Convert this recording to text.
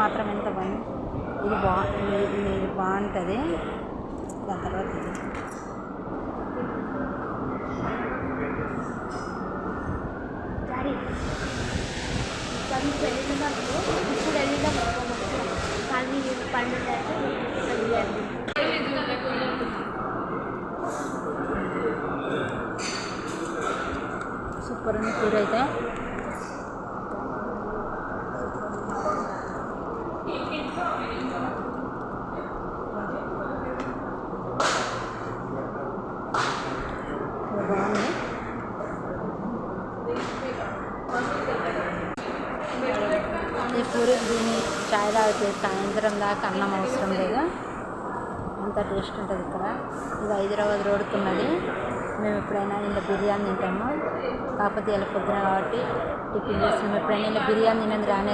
మాత్రం ఎంత బాగుంది. ఇది బాగుంటుంది. దాని తర్వాత ఇది ఇప్పుడు వెళ్ళినాం కానీ పండుగ సూపర్ ఉంది కూర అయితే. బాగుంది. ఈ పూరి దీన్ని చాయ్ తాగితే సాయంత్రం దాకా అన్నం అవసరం లేదు, అంత టేస్ట్ ఉంటుంది ఇక్కడ. ఇది హైదరాబాద్ రోడ్కి ఉన్నది. మేము ఎప్పుడైనా ఇలా బిర్యానీ తింటాము, కాకపోతే ఇలా పొద్దున కాబట్టి టిఫిన్ చేస్తాము. ఎప్పుడైనా ఇలా బిర్యానీ తిన్నది రానే